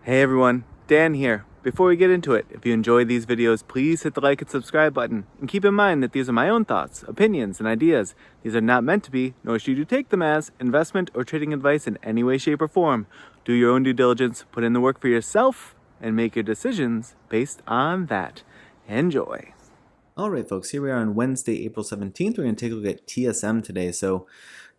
Hey everyone, Dan here. Before we get into it, if you enjoy these videos, please hit the like and subscribe button. And keep in mind that these are my own thoughts, opinions, and ideas. These are not meant to be, nor should you take them as, investment or trading advice in any way, shape, or form. Do your own due diligence, put in the work for yourself, and make your decisions based on that. Enjoy. All right, folks, here we are on Wednesday, April 17th. We're going to take a look at TSM today. So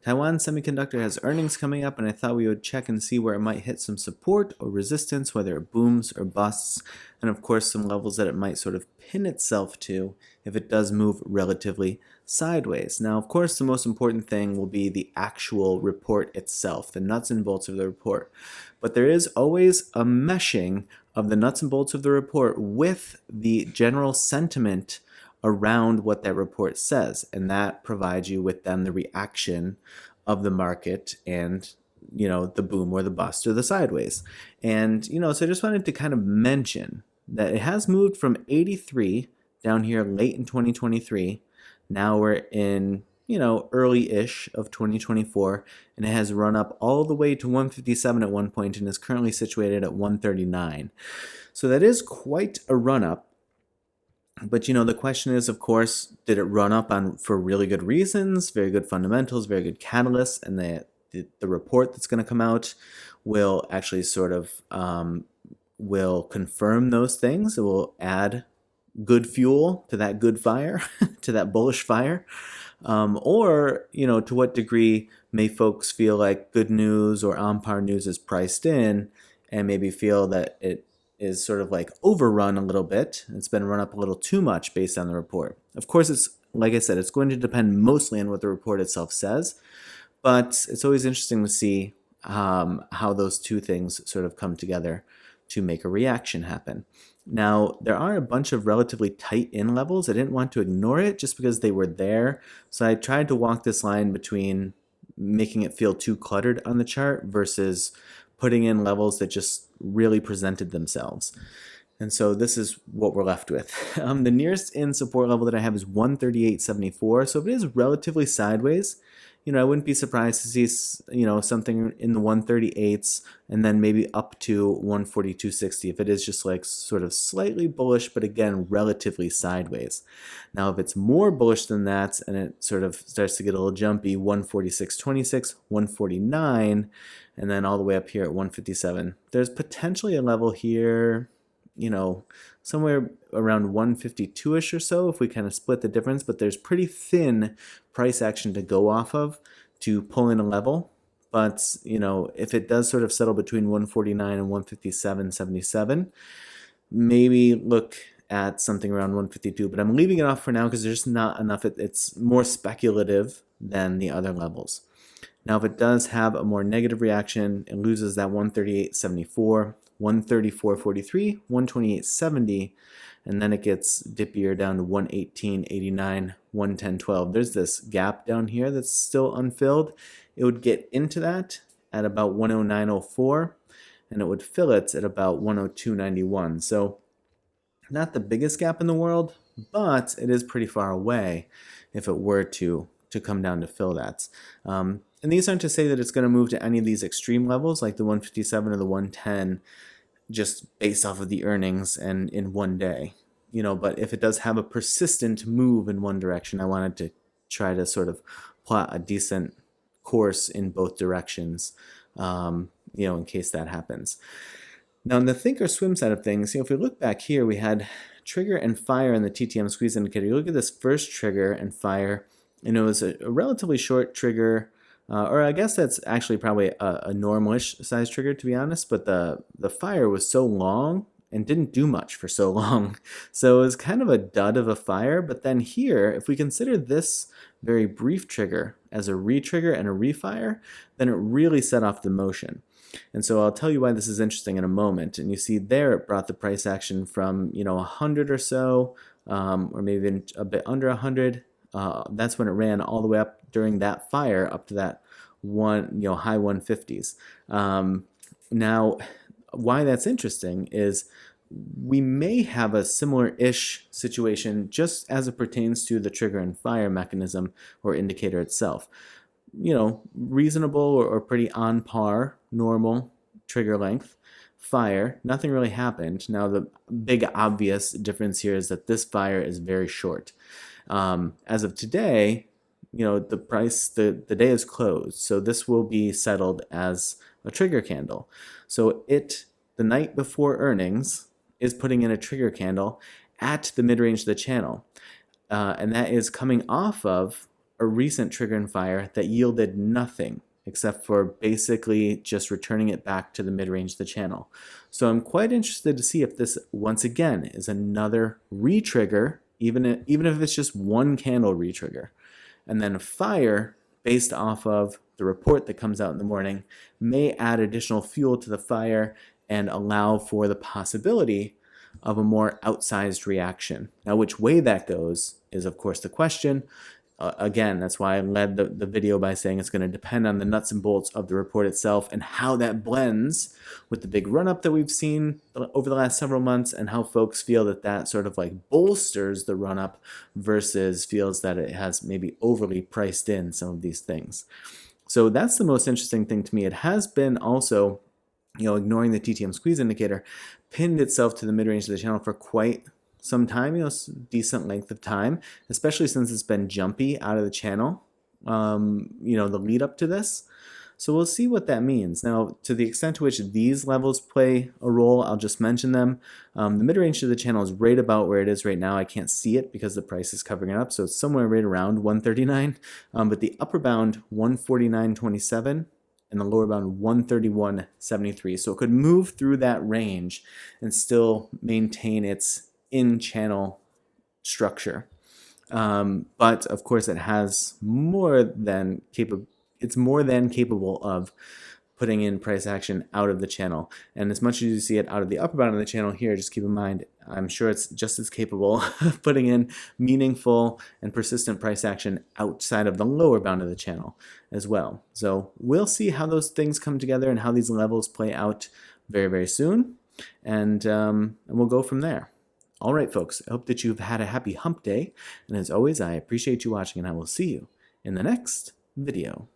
Taiwan Semiconductor has earnings coming up, and I thought we would check and see where it might hit some support or resistance, whether it booms or busts, and of course some levels that it might sort of pin itself to if it does move relatively sideways. Now, of course, the most important thing will be the actual report itself, the nuts and bolts of the report. But there is always a meshing of the nuts and bolts of the report with the general sentiment around what that report says, and that provides you with then the reaction of the market and the boom or the bust or the sideways. And so I just wanted to kind of mention that it has moved from 83 down here late in 2023. Now we're in early-ish of 2024, and it has run up all the way to 157 at one point and is currently situated at 139. So that is quite a run up. But the question is, of course, did it run up for really good reasons, very good fundamentals, very good catalysts, and the report that's going to come out will actually sort of will confirm those things. It will add good fuel to that good fire, to that bullish fire. Or to what degree may folks feel like good news or on par news is priced in and maybe feel that it is sort of like overrun a little bit. It's been run up a little too much based on the report. Of course, it's like I said, it's going to depend mostly on what the report itself says, but it's always interesting to see how those two things sort of come together to make a reaction happen. Now, there are a bunch of relatively tight in levels. I didn't want to ignore it just because they were there. So I tried to walk this line between making it feel too cluttered on the chart versus putting in levels that just really presented themselves. And so this is what we're left with. The nearest in support level that I have is 138.74. So if it is relatively sideways, I wouldn't be surprised to see, something in the 138s and then maybe up to 142.60 if it is just like sort of slightly bullish, but again, relatively sideways. Now, if it's more bullish than that and it sort of starts to get a little jumpy, 146.26, 149, and then all the way up here at 157, there's potentially a level here, somewhere around 152-ish or so if we kind of split the difference, but there's pretty thin price action to go off of to pull in a level. But, if it does sort of settle between 149 and 157.77, maybe look at something around 152, but I'm leaving it off for now because there's just not enough. It's more speculative than the other levels. Now, if it does have a more negative reaction, it loses that 138.74, 134.43, 128.70, and then it gets dippier down to 118.89, 110.12. There's this gap down here that's still unfilled. It would get into that at about 109.04, and it would fill it at about 102.91. So not the biggest gap in the world, but it is pretty far away if it were to come down to fill that. And these aren't to say that it's going to move to any of these extreme levels like the 157 or the 110 just based off of the earnings and in one day. But if it does have a persistent move in one direction, I wanted to try to sort of plot a decent course in both directions, in case that happens. Now, on the think or swim side of things, if we look back here, we had trigger and fire in the TTM squeeze indicator. You look at this first trigger and fire, and it was a relatively short trigger, or I guess that's actually probably a normal-ish size trigger, to be honest, but the fire was so long and didn't do much for so long. So it was kind of a dud of a fire, but then here, if we consider this very brief trigger as a re-trigger and a refire, then it really set off the motion. And so I'll tell you why this is interesting in a moment. And you see there it brought the price action from 100 or so, or maybe even a bit under 100. That's when it ran all the way up during that fire up to that high 150s. Now, why that's interesting is we may have a similar-ish situation just as it pertains to the trigger and fire mechanism or indicator itself. Reasonable or pretty on par normal trigger length, fire, nothing really happened. Now the big obvious difference here is that this fire is very short. As of today, the price, the day is closed, so this will be settled as a trigger candle. So the night before earnings, is putting in a trigger candle at the mid-range of the channel. And that is coming off of a recent trigger and fire that yielded nothing except for basically just returning it back to the mid-range of the channel. So I'm quite interested to see if this, once again, is another retrigger, even if it's just one candle retrigger. And then fire, based off of the report that comes out in the morning, may add additional fuel to the fire and allow for the possibility of a more outsized reaction. Now, which way that goes is, of course, the question. Again, that's why I led the video by saying it's going to depend on the nuts and bolts of the report itself and how that blends with the big run-up that we've seen over the last several months, and how folks feel that sort of like bolsters the run-up versus feels that it has maybe overly priced in some of these things. So that's the most interesting thing to me. It has been also, ignoring the TTM squeeze indicator, pinned itself to the mid-range of the channel for quite some time, decent length of time, especially since it's been jumpy out of the channel, the lead up to this. So we'll see what that means. Now, to the extent to which these levels play a role, I'll just mention them. The mid-range of the channel is right about where it is right now. I can't see it because the price is covering it up, so it's somewhere right around 139. But the upper bound, 149.27. And the lower bound 131.73. So it could move through that range and still maintain its in-channel structure. But of course it has it's more than capable of putting in price action out of the channel. And as much as you see it out of the upper bound of the channel here, just keep in mind, I'm sure it's just as capable of putting in meaningful and persistent price action outside of the lower bound of the channel as well. So we'll see how those things come together and how these levels play out very, very soon. And we'll go from there. All right, folks, I hope that you've had a happy hump day. And as always, I appreciate you watching, and I will see you in the next video.